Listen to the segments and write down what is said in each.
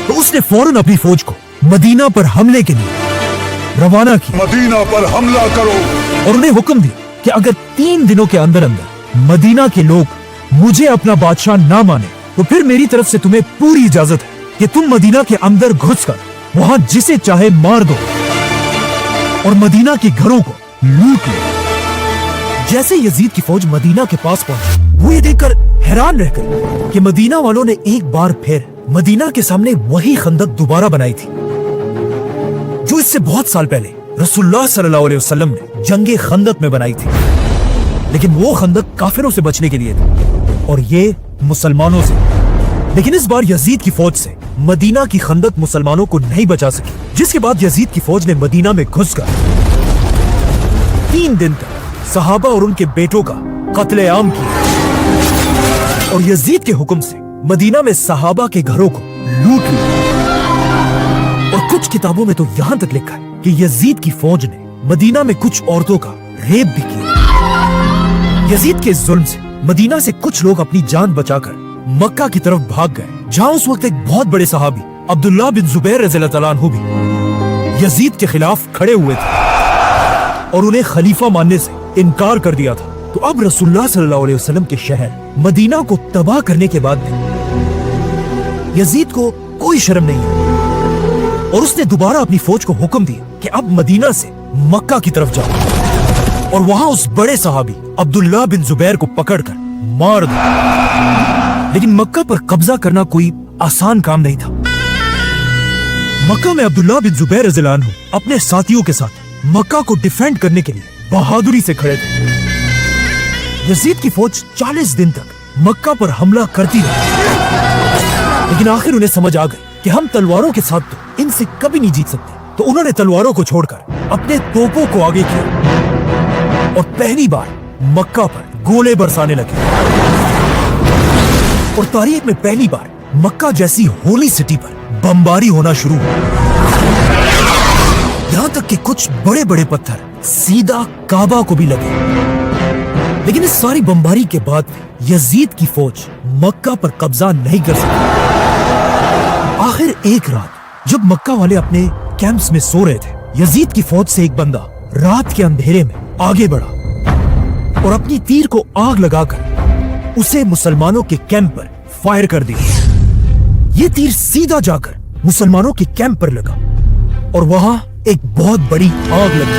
तो उसने फौरन अपनी फौज को मदीना पर हमले के लिए रवाना किया। मदीना पर हमला करो। और उन्हें हुक्म दिया कि अगर 3 दिनों के अंदर अंदर मदीना के लोग मुझे अपना बादशाह ना माने तो फिर मेरी तरफ से तुम्हें पूरी इजाजत है कि तुम मदीना के अंदर घुसकर वहां जिसे चाहे मार दो और मदीना के घरों को लूट लो। जैसे यजीद की फौज मदीना के पास पहुंची, वो ये देखकर हैरान रह गई कि मदीना वालों ने एक बार फिर मदीना के सामने वही खंदक दोबारा बनाई थी जो इससे बहुत साल पहले रसूलुल्लाह सल्लल्लाहु अलैहि वसल्लम ने जंगे खंदक में बनाई थी। लेकिन वो खंदक काफिरों से बचने के लिए थी और ये मुसलमानों से। लेकिन इस बार यजीद की फौज से मदीना की खंदक मुसलमानों को नहीं बचा सकी, जिसके बाद यजीद की फौज ने मदीना में घुसकर 3 दिन तक सहाबा और उनके बेटों का कत्लेआम किया और यजीद के हुक्म से मदीना में सहाबा के घरों को लूट लिया। और कुछ किताबों में तो यहाँ तक लिखा है कि यजीद की फौज ने मदीना में कुछ औरतों का रेप भी किया। यजीद के जुल्म से मदीना से कुछ लोग अपनी जान बचाकर मक्का की तरफ भाग गए, जहाँ उस वक्त एक बहुत बड़े सहाबी अब्दुल्लाह बिन जुबैर रज़ियल्लाहु तआला अन्हु भी यजीद के खिलाफ खड़े हुए थे और उन्हें खलीफा मानने से इनकार कर दिया था। तो अब रसूलुल्लाह सल्लल्लाहु अलैहि वसल्लम के शहर मदीना को तबाह करने के बाद भी यजीद को कोई शर्म नहीं है और उसने दोबारा अपनी फौज को हुक्म दिया कि अब मदीना से मक्का की तरफ जाओ और वहां उस बड़े सहाबी अब्दुल्लाह बिन जुबैर को पकड़कर मार दो। लेकिन मक्का पर कब्जा करना कोई आसान काम नहीं था। मक्का में अब्दुल्लाह बिन जुबैर रज़ियल्लाहु अन्हु अपने साथियों के साथ मक्का को डिफेंड करने के लिए बहादुरी से खड़े थे। यजीद की फौज 40 दिन तक मक्का पर हमला करती रही, लेकिन आखिर उन्हें समझ आ गई कि हम तलवारों के साथ तो इनसे कभी नहीं जीत सकते। तो उन्होंने तलवारों को छोड़कर अपने तोपों को आगे किया और पहली बार मक्का पर गोले बरसाने लगे। और तारीख में पहली बार मक्का जैसी होली सिटी पर बमबारी होना शुरू हुआ, यहाँ तक कि कुछ बड़े बड़े पत्थर सीधा काबा को भी लगे। लेकिन इस सारी बमबारी के बाद यजीद की फौज मक्का पर कब्जा नहीं कर सकी। आखिर एक रात जब मक्का वाले अपने कैंप्स में सो रहे थे, यजीद की फौज से एक बंदा रात के अंधेरे में आगे बढ़ा और अपनी तीर को आग लगाकर उसे मुसलमानों के कैंप पर फायर कर दिया। ये तीर सीधा जाकर मुसलमानों के कैंप पर लगा और वहां एक बहुत बड़ी आग लगी।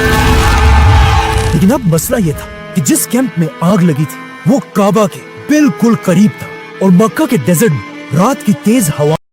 लेकिन अब मसला यह था कि जिस कैंप में आग लगी थी वो काबा के बिल्कुल करीब था और मक्का के डेजर्ट में रात की तेज हवा